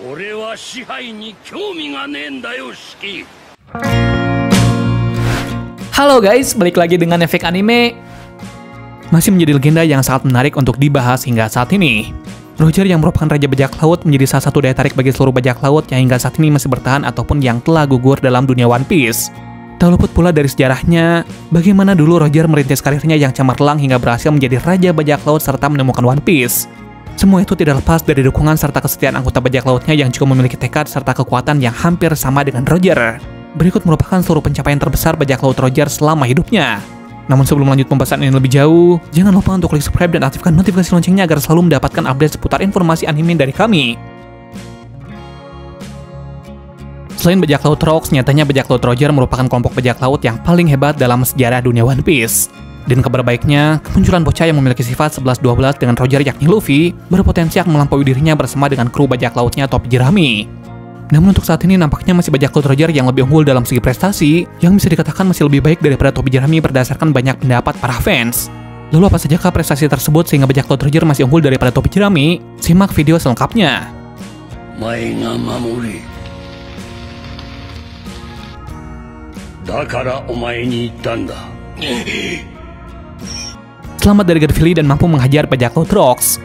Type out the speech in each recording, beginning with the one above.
俺は支配に興味がねえんだよ、シキ。 Halo guys, balik lagi dengan Efek Anime. Masih menjadi legenda yang sangat menarik untuk dibahas hingga saat ini. Roger yang merupakan Raja Bajak Laut menjadi salah satu daya tarik bagi seluruh bajak laut yang hingga saat ini masih bertahan ataupun yang telah gugur dalam dunia One Piece. Tak luput pula dari sejarahnya, bagaimana dulu Roger merintis karirnya yang cemerlang hingga berhasil menjadi Raja Bajak Laut serta menemukan One Piece. Semua itu tidak lepas dari dukungan serta kesetiaan anggota bajak lautnya yang juga memiliki tekad serta kekuatan yang hampir sama dengan Roger. Berikut merupakan seluruh pencapaian terbesar bajak laut Roger selama hidupnya. Namun sebelum lanjut pembahasan ini lebih jauh, jangan lupa untuk klik subscribe dan aktifkan notifikasi loncengnya agar selalu mendapatkan update seputar informasi anime dari kami. Selain bajak laut Rocks, nyatanya bajak laut Roger merupakan kelompok bajak laut yang paling hebat dalam sejarah dunia One Piece. Dan kabar baiknya, kemunculan bocah yang memiliki sifat 11-12 dengan Roger yakni Luffy berpotensi akan melampaui dirinya bersama dengan kru bajak lautnya Topi Jerami. Namun untuk saat ini nampaknya masih bajak laut Roger yang lebih unggul dalam segi prestasi, yang bisa dikatakan masih lebih baik daripada Topi Jerami berdasarkan banyak pendapat para fans. Lalu apa sajakah prestasi tersebut sehingga bajak laut Roger masih unggul daripada Topi Jerami? Simak video selengkapnya. Selamat dari Garvili dan mampu menghajar bajak laut Rocks.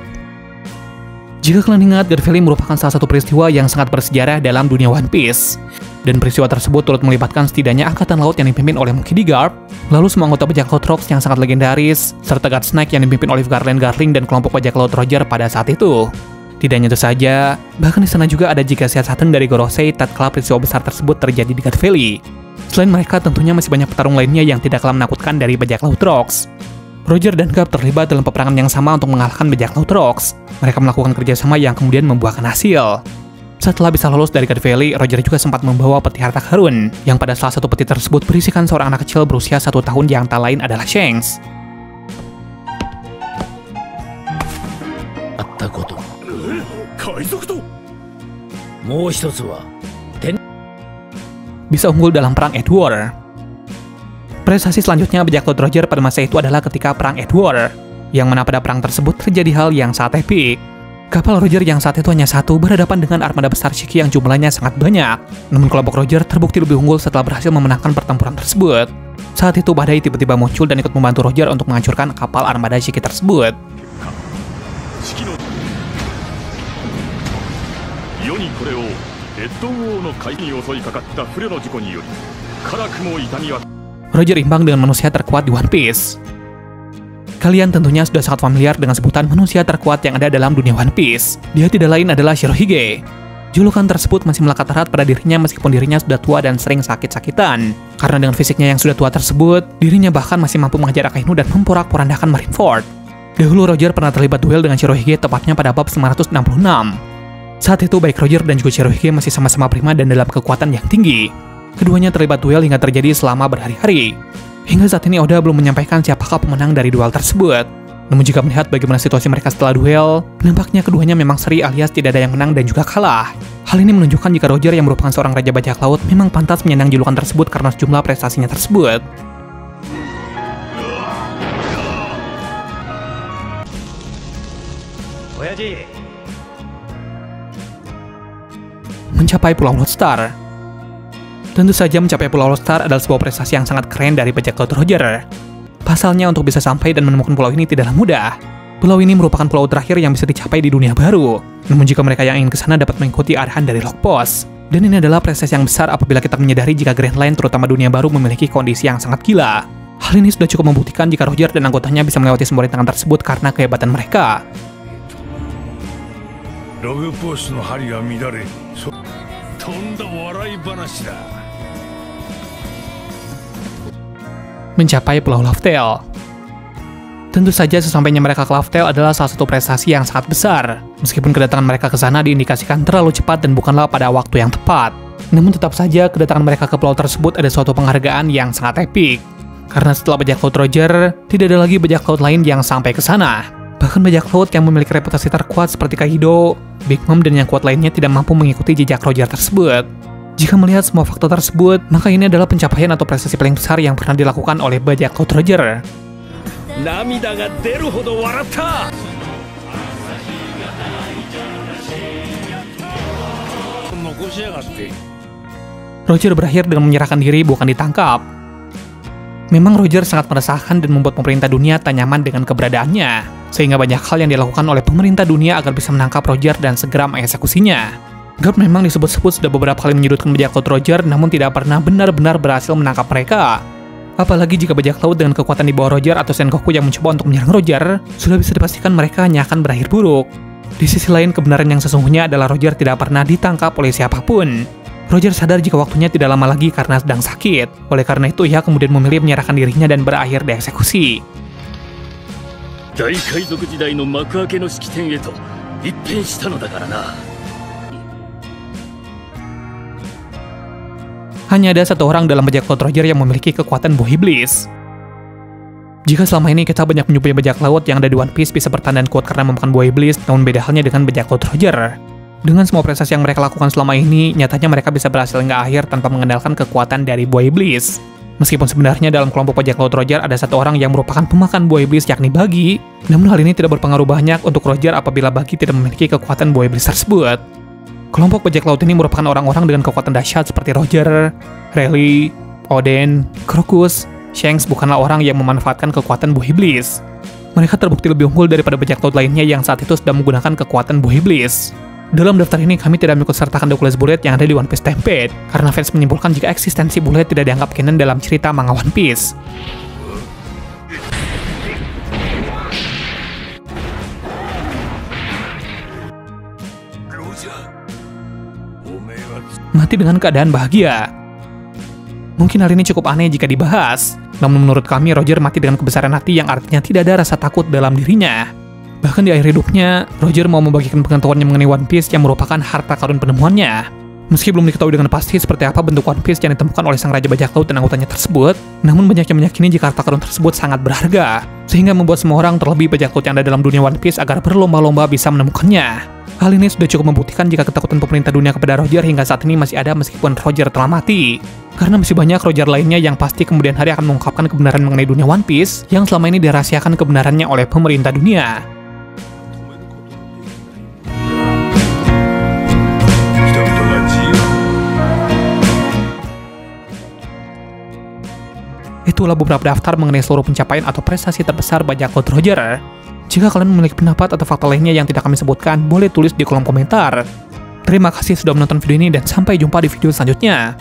Jika kalian ingat, Garvili merupakan salah satu peristiwa yang sangat bersejarah dalam dunia One Piece. Dan peristiwa tersebut turut melibatkan setidaknya angkatan laut yang dipimpin oleh Monkey D. Garp, lalu semua anggota bajak laut Rocks yang sangat legendaris, serta God Snake yang dipimpin oleh Garland Garling dan kelompok bajak laut Roger pada saat itu. Tidak hanya itu saja, bahkan di sana juga ada Jika Sehat Saturn dari Gorosei tatkala peristiwa besar tersebut terjadi di Garvili. Selain mereka, tentunya masih banyak petarung lainnya yang tidak kalah menakutkan dari bajak laut Rocks. Roger dan Garp terlibat dalam peperangan yang sama untuk mengalahkan bajak laut Rocks. Mereka melakukan kerjasama yang kemudian membuahkan hasil. Setelah bisa lolos dari God Valley, Roger juga sempat membawa peti harta karun, yang pada salah satu peti tersebut berisikan seorang anak kecil berusia 1 tahun yang tak lain adalah Shanks. Bisa unggul dalam perang Edward. Prestasi selanjutnya bajak laut Roger pada masa itu adalah ketika perang Edward, yang mana pada perang tersebut terjadi hal yang sangat epik. Kapal Roger yang saat itu hanya satu berhadapan dengan armada besar Shiki yang jumlahnya sangat banyak. Namun kelompok Roger terbukti lebih unggul setelah berhasil memenangkan pertempuran tersebut. Saat itu badai tiba-tiba muncul dan ikut membantu Roger untuk menghancurkan kapal armada Shiki tersebut. Roger imbang dengan manusia terkuat di One Piece. Kalian tentunya sudah sangat familiar dengan sebutan manusia terkuat yang ada dalam dunia One Piece. Dia tidak lain adalah Shirohige. Julukan tersebut masih melekat erat pada dirinya meskipun dirinya sudah tua dan sering sakit-sakitan. Karena dengan fisiknya yang sudah tua tersebut, dirinya bahkan masih mampu menghajar Akainu dan memporak-porandakan Marineford. Dahulu Roger pernah terlibat duel dengan Shirohige tepatnya pada bab 966. Saat itu baik Roger dan juga Shirohige masih sama-sama prima dan dalam kekuatan yang tinggi. Keduanya terlibat duel hingga terjadi selama berhari-hari. Hingga saat ini Oda belum menyampaikan siapakah pemenang dari duel tersebut. Namun jika melihat bagaimana situasi mereka setelah duel, nampaknya keduanya memang seri alias tidak ada yang menang dan juga kalah. Hal ini menunjukkan jika Roger yang merupakan seorang raja bajak laut memang pantas menyandang julukan tersebut karena sejumlah prestasinya tersebut. Mencapai Pulau Lodestar. Tentu saja mencapai Pulau Lodestar adalah sebuah prestasi yang sangat keren dari bajak laut Roger. Pasalnya untuk bisa sampai dan menemukan pulau ini tidaklah mudah. Pulau ini merupakan pulau terakhir yang bisa dicapai di dunia baru. Namun jika mereka yang ingin ke sana dapat mengikuti arahan dari log post. Dan ini adalah prestasi yang besar apabila kita menyadari jika Grand Line terutama dunia baru memiliki kondisi yang sangat gila. Hal ini sudah cukup membuktikan jika Roger dan anggotanya bisa melewati semua rintangan tersebut karena kehebatan mereka. Log post no hari ga midare. Tonda warai banashi da. Mencapai Pulau Laugh-Tale. Tentu saja sesampainya mereka ke Laugh-Tale adalah salah satu prestasi yang sangat besar. Meskipun kedatangan mereka ke sana diindikasikan terlalu cepat dan bukanlah pada waktu yang tepat. Namun tetap saja kedatangan mereka ke pulau tersebut ada suatu penghargaan yang sangat epik. Karena setelah bajak laut Roger, tidak ada lagi bajak laut lain yang sampai ke sana. Bahkan bajak laut yang memiliki reputasi terkuat seperti Kaido, Big Mom dan yang kuat lainnya tidak mampu mengikuti jejak Roger tersebut. Jika melihat semua faktor tersebut, maka ini adalah pencapaian atau prestasi paling besar yang pernah dilakukan oleh bajak laut Roger. こしやがって。 Roger berakhir dengan menyerahkan diri bukan ditangkap. Memang Roger sangat meresahkan dan membuat pemerintah dunia tak nyaman dengan keberadaannya, sehingga banyak hal yang dilakukan oleh pemerintah dunia agar bisa menangkap Roger dan segera mengeksekusinya. Garp memang disebut-sebut sudah beberapa kali menyudutkan bajak laut Roger, namun tidak pernah benar-benar berhasil menangkap mereka. Apalagi jika bajak laut dengan kekuatan di bawah Roger atau Sengoku yang mencoba untuk menyerang Roger, sudah bisa dipastikan mereka hanya akan berakhir buruk. Di sisi lain, kebenaran yang sesungguhnya adalah Roger tidak pernah ditangkap oleh siapapun. Roger sadar jika waktunya tidak lama lagi karena sedang sakit. Oleh karena itu, ia kemudian memilih menyerahkan dirinya dan berakhir dieksekusi. 大海賊時代の幕開けの式典へと一変したのだからな。 Hanya ada satu orang dalam bajak laut Roger yang memiliki kekuatan buah iblis. Jika selama ini kita banyak menjumpai bajak laut yang ada di One Piece bisa bertahan dan kuat karena memakan buah iblis, namun beda halnya dengan bajak laut Roger. Dengan semua prestasi yang mereka lakukan selama ini, nyatanya mereka bisa berhasil hingga akhir tanpa mengandalkan kekuatan dari buah iblis. Meskipun sebenarnya dalam kelompok bajak laut Roger ada satu orang yang merupakan pemakan buah iblis yakni Buggy, namun hal ini tidak berpengaruh banyak untuk Roger apabila Buggy tidak memiliki kekuatan buah iblis tersebut. Kelompok bajak laut ini merupakan orang-orang dengan kekuatan dahsyat seperti Roger, Rayleigh, Oden, Crocus. Shanks bukanlah orang yang memanfaatkan kekuatan buah iblis. Mereka terbukti lebih unggul daripada bajak laut lainnya yang saat itu sedang menggunakan kekuatan buah iblis. Dalam daftar ini kami tidak mengikut sertakan Douglas Bullet yang ada di One Piece Stampede, karena fans menyimpulkan jika eksistensi Bullet tidak dianggap canon dalam cerita manga One Piece. Mati dengan keadaan bahagia. Mungkin hal ini cukup aneh jika dibahas, namun menurut kami Roger mati dengan kebesaran hati yang artinya tidak ada rasa takut dalam dirinya. Bahkan di akhir hidupnya, Roger mau membagikan pengetahuannya mengenai One Piece yang merupakan harta karun penemuannya. Meski belum diketahui dengan pasti seperti apa bentuk One Piece yang ditemukan oleh sang Raja Bajak Laut dan anggotanya tersebut, namun banyak yang meyakini jika harta karun tersebut sangat berharga, sehingga membuat semua orang terlebih bajak laut yang ada dalam dunia One Piece agar berlomba-lomba bisa menemukannya. Hal ini sudah cukup membuktikan jika ketakutan pemerintah dunia kepada Roger hingga saat ini masih ada meskipun Roger telah mati. Karena masih banyak Roger lainnya yang pasti kemudian hari akan mengungkapkan kebenaran mengenai dunia One Piece yang selama ini dirahasiakan kebenarannya oleh pemerintah dunia. Itulah beberapa daftar mengenai seluruh pencapaian atau prestasi terbesar bajak laut Roger. Jika kalian memiliki pendapat atau fakta lainnya yang tidak kami sebutkan, boleh tulis di kolom komentar. Terima kasih sudah menonton video ini dan sampai jumpa di video selanjutnya.